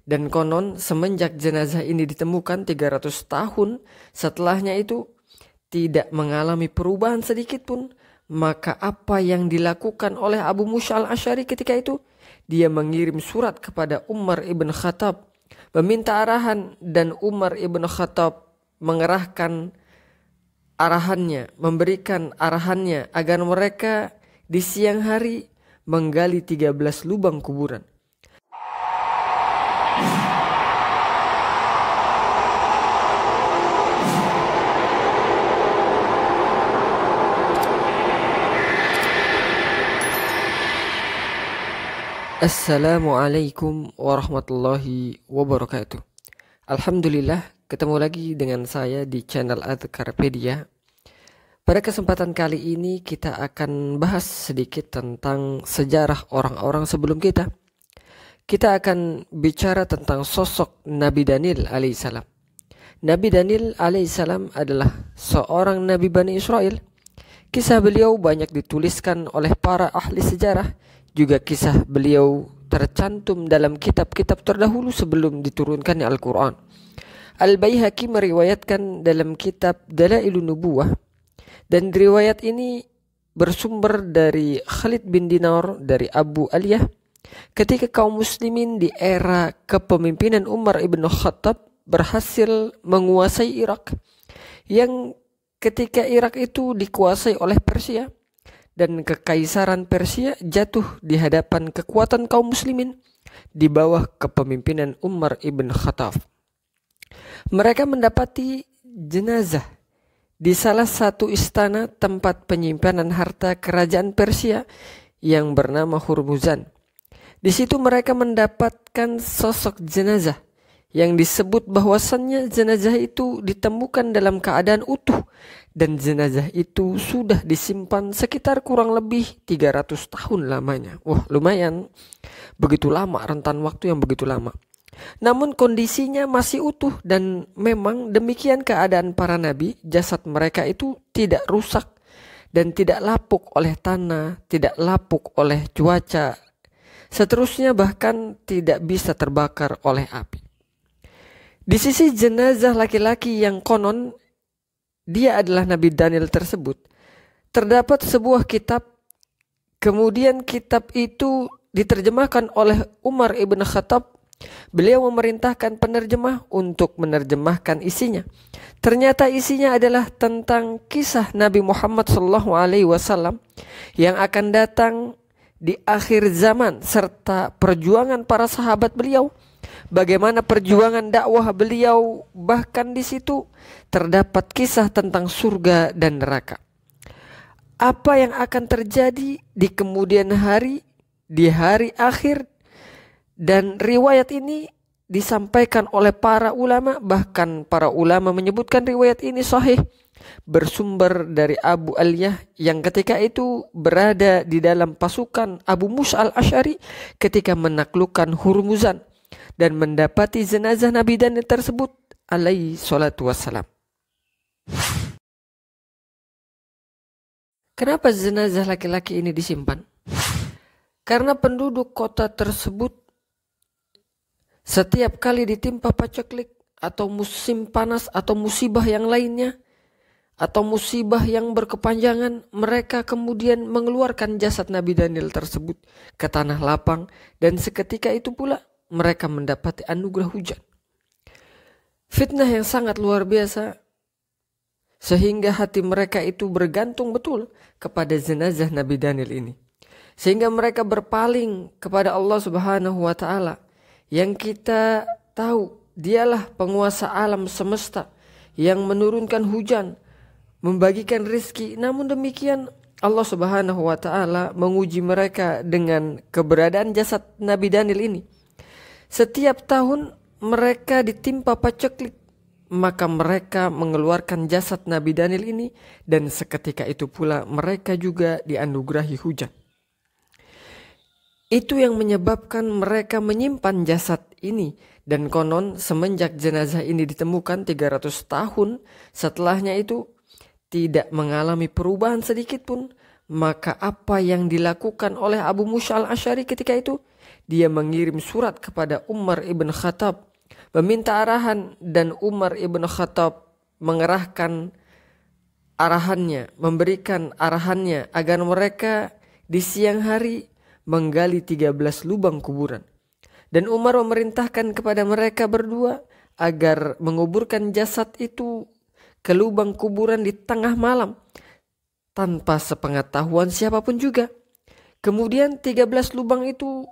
Dan konon semenjak jenazah ini ditemukan 300 tahun setelahnya itu tidak mengalami perubahan sedikit pun. Maka apa yang dilakukan oleh Abu Musa al-Asy'ari ketika itu? Dia mengirim surat kepada Umar ibn Khattab meminta arahan, dan Umar ibn Khattab mengerahkan arahannya, memberikan arahannya agar mereka di siang hari menggali 13 lubang kuburan. Assalamualaikum warahmatullahi wabarakatuh. Alhamdulillah, ketemu lagi dengan saya di channel Adhkarpedia. Pada kesempatan kali ini kita akan bahas sedikit tentang sejarah orang-orang sebelum kita. Kita akan bicara tentang sosok Nabi Daniel alaihissalam. Nabi Daniel alaihissalam adalah seorang Nabi Bani Israel. Kisah beliau banyak dituliskan oleh para ahli sejarah. Juga kisah beliau tercantum dalam kitab-kitab terdahulu sebelum diturunkannya Al-Quran. Al-Baihaqi meriwayatkan dalam kitab Dalailun Nubuwah, dan riwayat ini bersumber dari Khalid bin Dinar dari Abu Aliyah ketika kaum muslimin di era kepemimpinan Umar ibn Khattab berhasil menguasai Irak, yang ketika Irak itu dikuasai oleh Persia. Dan kekaisaran Persia jatuh di hadapan kekuatan kaum muslimin di bawah kepemimpinan Umar ibn Khattab. Mereka mendapati jenazah di salah satu istana tempat penyimpanan harta kerajaan Persia yang bernama Hurmuzan. Di situ mereka mendapatkan sosok jenazah yang disebut bahwasannya jenazah itu ditemukan dalam keadaan utuh. Dan jenazah itu sudah disimpan sekitar kurang lebih 300 tahun lamanya. Wah, lumayan. Begitu lama, rentan waktu yang begitu lama. Namun kondisinya masih utuh, dan memang demikian keadaan para nabi. Jasad mereka itu tidak rusak dan tidak lapuk oleh tanah, tidak lapuk oleh cuaca. Seterusnya bahkan tidak bisa terbakar oleh api. Di sisi jenazah laki-laki yang konon dia adalah Nabi Daniel tersebut, terdapat sebuah kitab. Kemudian kitab itu diterjemahkan oleh Umar ibn Khattab. Beliau memerintahkan penerjemah untuk menerjemahkan isinya. Ternyata isinya adalah tentang kisah Nabi Muhammad SAW yang akan datang di akhir zaman, serta perjuangan para sahabat beliau. Bagaimana perjuangan dakwah beliau, bahkan di situ terdapat kisah tentang surga dan neraka. Apa yang akan terjadi di kemudian hari, di hari akhir, dan riwayat ini disampaikan oleh para ulama. Bahkan para ulama menyebutkan riwayat ini sahih, bersumber dari Abu Aliyah yang ketika itu berada di dalam pasukan Abu Musa al-Asy'ari ketika menaklukkan Hurmuzan dan mendapati jenazah Nabi Daniel tersebut alaihi salatu wassalam. Kenapa jenazah laki-laki ini disimpan? Karena penduduk kota tersebut setiap kali ditimpa paceklik atau musim panas atau musibah yang lainnya, atau musibah yang berkepanjangan, mereka kemudian mengeluarkan jasad Nabi Daniel tersebut ke tanah lapang, dan seketika itu pula mereka mendapati anugerah hujan. Fitnah yang sangat luar biasa, sehingga hati mereka itu bergantung betul kepada jenazah Nabi Daniel ini. Sehingga mereka berpaling kepada Allah Subhanahu wa Ta'ala, yang kita tahu dialah penguasa alam semesta, yang menurunkan hujan, membagikan rizki. Namun demikian Allah Subhanahu wa Ta'ala menguji mereka dengan keberadaan jasad Nabi Daniel ini. Setiap tahun mereka ditimpa paceklik, maka mereka mengeluarkan jasad Nabi Daniel ini, dan seketika itu pula mereka juga dianugerahi hujan. Itu yang menyebabkan mereka menyimpan jasad ini, dan konon semenjak jenazah ini ditemukan 300 tahun setelahnya itu tidak mengalami perubahan sedikit pun. Maka apa yang dilakukan oleh Abu Musa al-Asy'ari ketika itu? dia mengirim surat kepada Umar ibn Khattab meminta arahan, dan Umar ibn Khattab mengerahkan arahannya, memberikan arahannya agar mereka di siang hari menggali 13 lubang kuburan. Dan Umar memerintahkan kepada mereka berdua agar menguburkan jasad itu ke lubang kuburan di tengah malam tanpa sepengetahuan siapapun juga. Kemudian 13 lubang itu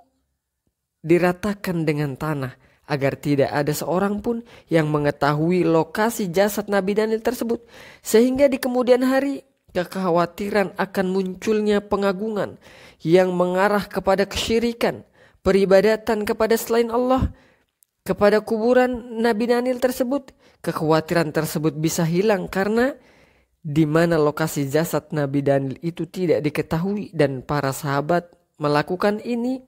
diratakan dengan tanah agar tidak ada seorang pun yang mengetahui lokasi jasad Nabi Daniel tersebut. Sehingga di kemudian hari kekhawatiran akan munculnya pengagungan yang mengarah kepada kesyirikan, peribadatan kepada selain Allah, kepada kuburan Nabi Daniel tersebut. Kekhawatiran tersebut bisa hilang karena di mana lokasi jasad Nabi Daniel itu tidak diketahui, dan para sahabat melakukan ini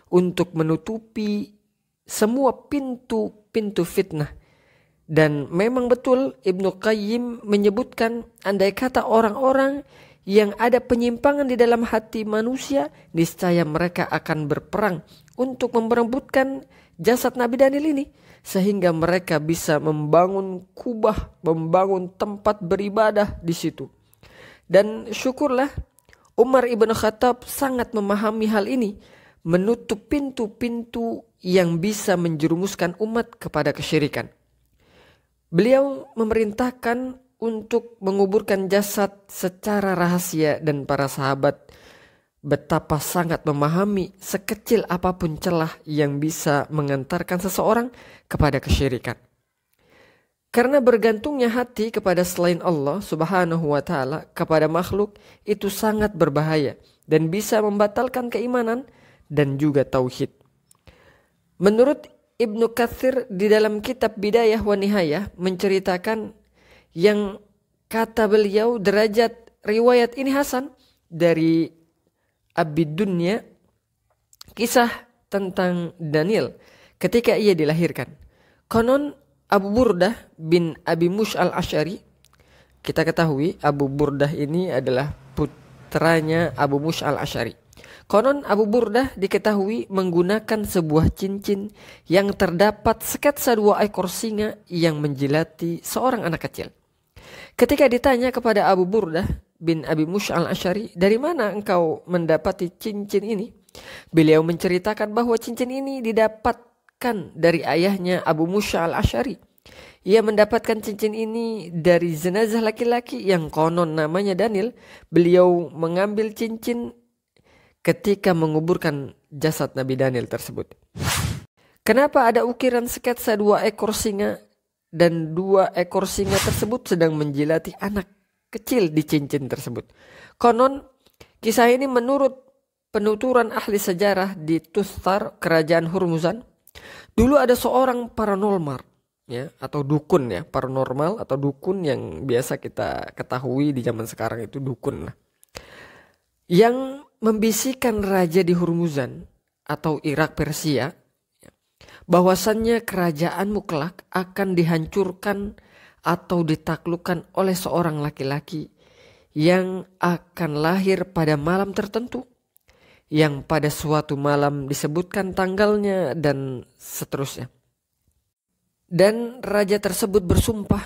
untuk menutupi semua pintu-pintu fitnah. Dan memang betul Ibnu Qayyim menyebutkan, andai kata orang-orang yang ada penyimpangan di dalam hati manusia, niscaya mereka akan berperang untuk memperebutkan jasad Nabi Daniel ini, sehingga mereka bisa membangun kubah, membangun tempat beribadah di situ. Dan syukurlah Umar ibn Khattab sangat memahami hal ini, menutup pintu-pintu yang bisa menjerumuskan umat kepada kesyirikan. Beliau memerintahkan untuk menguburkan jasad secara rahasia, dan para sahabat betapa sangat memahami sekecil apapun celah yang bisa mengantarkan seseorang kepada kesyirikan. Karena bergantungnya hati kepada selain Allah Subhanahu wa Ta'ala kepada makhluk itu sangat berbahaya dan bisa membatalkan keimanan dan juga tauhid. Menurut Ibnu Katsir di dalam kitab Bidayah wa Nihayah menceritakan yang kata beliau derajat riwayat ini hasan dari Abid Dunya, kisah tentang Daniel ketika ia dilahirkan. Konon Abu Burdah bin Abi Mush al-Ash'ari, kita ketahui Abu Burdah ini adalah putranya Abu Mush al-Ash'ari. Konon Abu Burdah diketahui menggunakan sebuah cincin yang terdapat sketsa 2 ekor singa yang menjilati seorang anak kecil. Ketika ditanya kepada Abu Burdah bin Abi Mush al-Ash'ari, dari mana engkau mendapati cincin ini? Beliau menceritakan bahwa cincin ini didapatkan dari ayahnya Abu Mush al-Ash'ari. Ia mendapatkan cincin ini dari jenazah laki-laki yang konon namanya Daniel. Beliau mengambil cincin ketika menguburkan jasad Nabi Daniel tersebut. Kenapa ada ukiran sketsa 2 ekor singa, dan 2 ekor singa tersebut sedang menjilati anak kecil di cincin tersebut? Konon kisah ini menurut penuturan ahli sejarah di Tustar, kerajaan Hurmuzan. Dulu ada seorang paranormal ya, atau dukun ya, paranormal atau dukun yang biasa kita ketahui di zaman sekarang itu dukun lah, yang membisikkan raja di Hurmuzan atau Irak Persia bahwasannya kerajaanmu kelak akan dihancurkan atau ditaklukkan oleh seorang laki-laki yang akan lahir pada malam tertentu, yang pada suatu malam disebutkan tanggalnya dan seterusnya. Dan raja tersebut bersumpah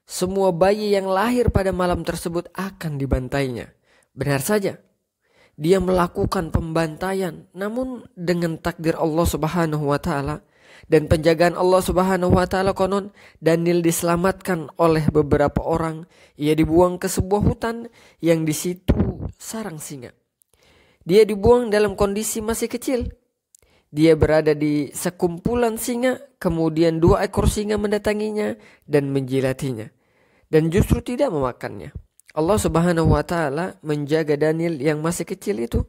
semua bayi yang lahir pada malam tersebut akan dibantainya. Benar saja, dia melakukan pembantaian, namun dengan takdir Allah Subhanahu wa Ta'ala dan penjagaan Allah Subhanahu wa Ta'ala, konon Daniel diselamatkan oleh beberapa orang. Ia dibuang ke sebuah hutan yang di situ sarang singa. Dia dibuang dalam kondisi masih kecil. Dia berada di sekumpulan singa, kemudian 2 ekor singa mendatanginya dan menjilatinya, dan justru tidak memakannya. Allah Subhanahu wa Ta'ala menjaga Daniel yang masih kecil itu.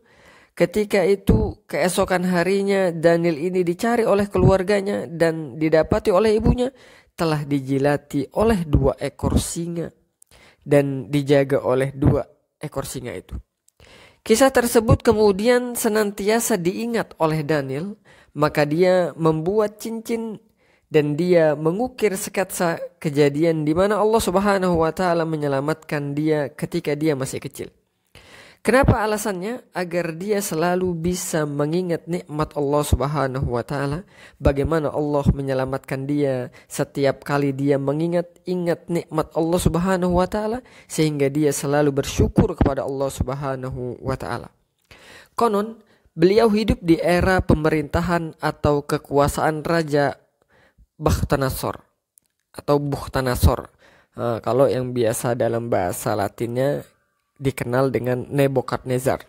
Ketika itu keesokan harinya Daniel ini dicari oleh keluarganya dan didapati oleh ibunya telah dijilati oleh 2 ekor singa dan dijaga oleh 2 ekor singa itu. Kisah tersebut kemudian senantiasa diingat oleh Daniel, maka dia membuat cincin dan dia mengukir sketsa kejadian di mana Allah Subhanahu wa Ta'ala menyelamatkan dia ketika dia masih kecil. Kenapa alasannya? Agar dia selalu bisa mengingat nikmat Allah Subhanahu wa taala, bagaimana Allah menyelamatkan dia setiap kali dia ingat nikmat Allah Subhanahu wa taala, sehingga dia selalu bersyukur kepada Allah Subhanahu wa taala. Konon beliau hidup di era pemerintahan atau kekuasaan Raja Bakhtanasor atau Bukhtanasor. Kalau yang biasa dalam bahasa Latinnya dikenal dengan Nebukadnezar.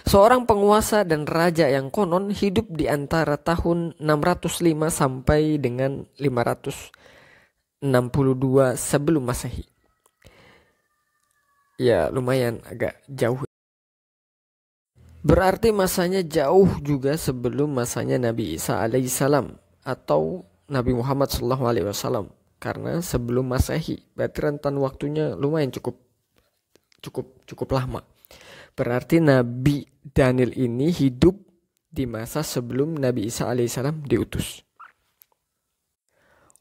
Seorang penguasa dan raja yang konon hidup di antara tahun 605 sampai dengan 562 sebelum Masehi. Ya, lumayan agak jauh. Berarti masanya jauh juga sebelum masanya Nabi Isa alaihissalam atau Nabi Muhammad SAW, karena sebelum Masehi. Berarti rentan waktunya lumayan cukup lama. Berarti Nabi Daniel ini hidup di masa sebelum Nabi Isa alaihissalam diutus.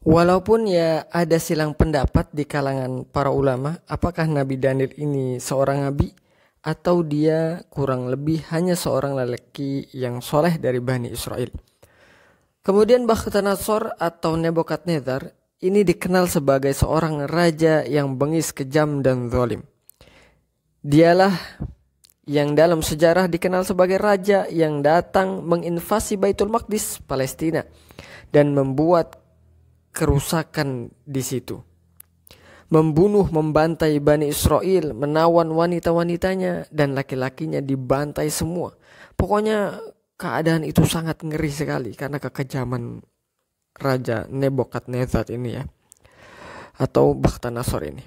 Walaupun ya ada silang pendapat di kalangan para ulama, apakah Nabi Daniel ini seorang nabi atau dia kurang lebih hanya seorang lelaki yang soleh dari Bani Israel. Kemudian Bakhtanasor atau Nebukadnezar ini dikenal sebagai seorang raja yang bengis, kejam, dan zalim. Dialah yang dalam sejarah dikenal sebagai raja yang datang menginvasi Baitul Maqdis, Palestina, dan membuat kerusakan di situ. Membunuh, membantai Bani Israel, menawan wanita-wanitanya dan laki-lakinya dibantai semua. Pokoknya keadaan itu sangat ngeri sekali karena kekejaman Raja Nebukadnezar ini ya, atau Bakhtanasor ini.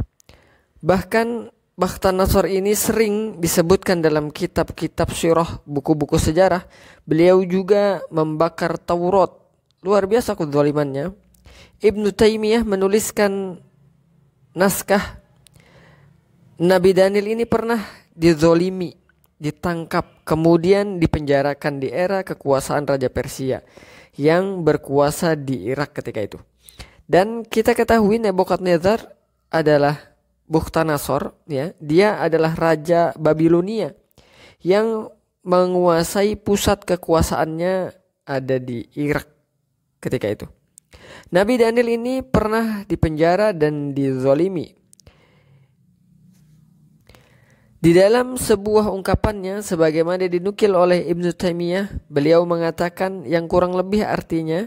Bahkan Bakhtanasor ini sering disebutkan dalam kitab-kitab sirah, buku-buku sejarah. Beliau juga membakar Taurat. Luar biasa kezalimannya. Ibnu Taimiyah menuliskan naskah, Nabi Daniel ini pernah dizolimi, ditangkap, kemudian dipenjarakan di era kekuasaan Raja Persia yang berkuasa di Irak ketika itu. Dan kita ketahui Nebukadnezar adalah Bukhtanasor, ya, dia adalah raja Babilonia yang menguasai pusat kekuasaannya ada di Irak ketika itu. Nabi Daniel ini pernah dipenjara dan dizolimi. Di dalam sebuah ungkapannya sebagaimana dinukil oleh Ibnu Taimiyah, beliau mengatakan yang kurang lebih artinya,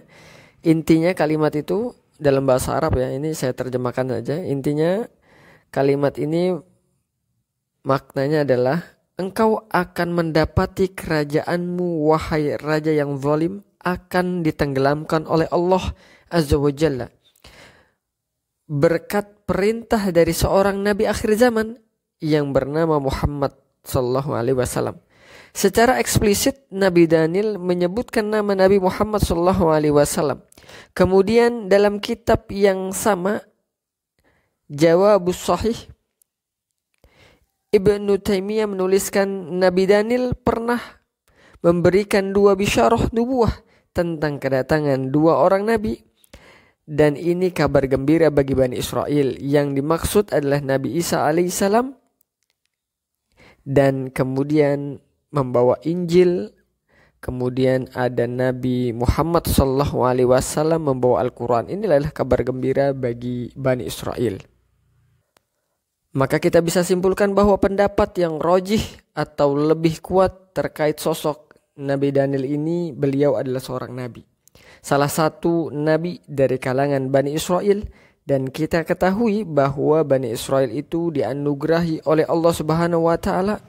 intinya kalimat itu dalam bahasa Arab ya, ini saya terjemahkan saja. Intinya kalimat ini maknanya adalah, engkau akan mendapati kerajaanmu wahai raja yang zalim akan ditenggelamkan oleh Allah Azza wa Jalla berkat perintah dari seorang nabi akhir zaman yang bernama Muhammad sallallahu alaihi wasallam. Secara eksplisit Nabi Daniel menyebutkan nama Nabi Muhammad sallallahu alaihi wasallam. Kemudian dalam kitab yang sama, Jawabus Sahih, Ibnu Taimiyah menuliskan Nabi Daniel pernah memberikan 2 bisyarah nubuah tentang kedatangan 2 orang nabi, dan ini kabar gembira bagi Bani Israel. Yang dimaksud adalah Nabi Isa alaihissalam dan kemudian membawa Injil. Kemudian ada Nabi Muhammad sallallahu alaihi wasallam membawa Al-Quran. Inilah kabar gembira bagi Bani Israel. Maka kita bisa simpulkan bahwa pendapat yang rojih atau lebih kuat terkait sosok Nabi Daniel ini, beliau adalah seorang nabi, salah satu nabi dari kalangan Bani Israel. Dan kita ketahui bahwa Bani Israel itu dianugerahi oleh Allah Subhanahu wa taala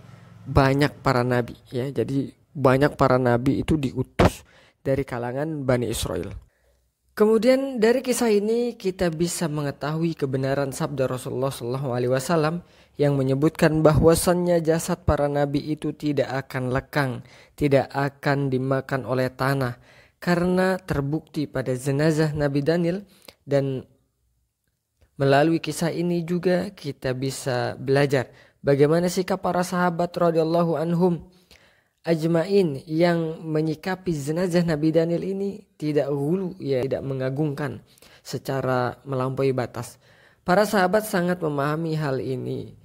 banyak para nabi ya. Jadi banyak para nabi itu diutus dari kalangan Bani Israel. Kemudian dari kisah ini kita bisa mengetahui kebenaran sabda Rasulullah SAW yang menyebutkan bahwasannya jasad para nabi itu tidak akan lekang, tidak akan dimakan oleh tanah, karena terbukti pada jenazah Nabi Daniel. Dan melalui kisah ini juga kita bisa belajar bagaimana sikap para sahabat radhiyallahu anhum ajmain yang menyikapi jenazah Nabi Daniel ini tidak hulu ya, tidak mengagungkan secara melampaui batas. Para sahabat sangat memahami hal ini.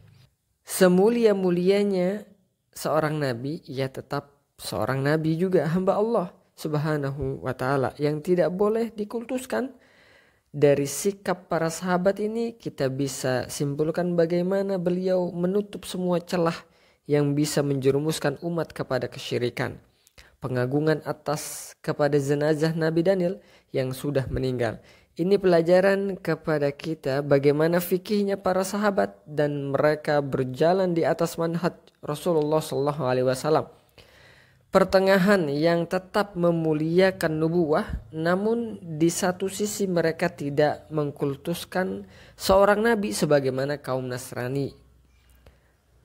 Semulia-mulianya seorang nabi, ia tetap seorang nabi juga, hamba Allah Subhanahu wa ta'ala yang tidak boleh dikultuskan. Dari sikap para sahabat ini kita bisa simpulkan bagaimana beliau menutup semua celah yang bisa menjerumuskan umat kepada kesyirikan. Pengagungan atas kepada jenazah Nabi Daniel yang sudah meninggal. Ini pelajaran kepada kita bagaimana fikihnya para sahabat dan mereka berjalan di atas manhaj Rasulullah SAW. Pertengahan yang tetap memuliakan nubuwah, namun di satu sisi mereka tidak mengkultuskan seorang nabi sebagaimana kaum Nasrani.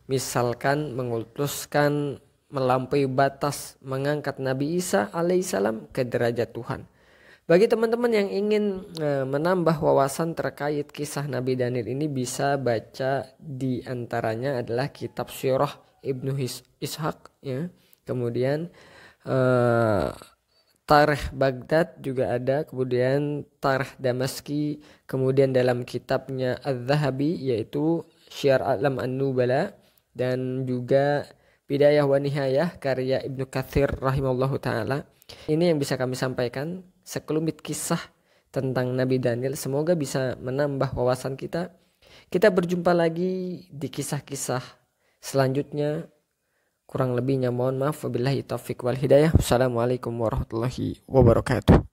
Misalkan mengkultuskan melampaui batas mengangkat Nabi Isa alaihissalam ke derajat Tuhan. Bagi teman-teman yang ingin menambah wawasan terkait kisah Nabi Daniel ini, bisa baca di antaranya adalah kitab Sirah Ibnu Ishaq ya. Kemudian Tarikh Baghdad juga ada, kemudian Tarikh Damaski, kemudian dalam kitabnya Az-Zahabi yaitu Syiar A'lam An-Nubala, dan juga Bidayah wa Nihayah karya Ibnu Katsir rahimahullahu taala. Ini yang bisa kami sampaikan sekelumit kisah tentang Nabi Daniel, semoga bisa menambah wawasan kita. Kita berjumpa lagi di kisah-kisah selanjutnya. Kurang lebihnya mohon maaf. Wabillahi taufiq wal hidayah. Wassalamualaikum warahmatullahi wabarakatuh.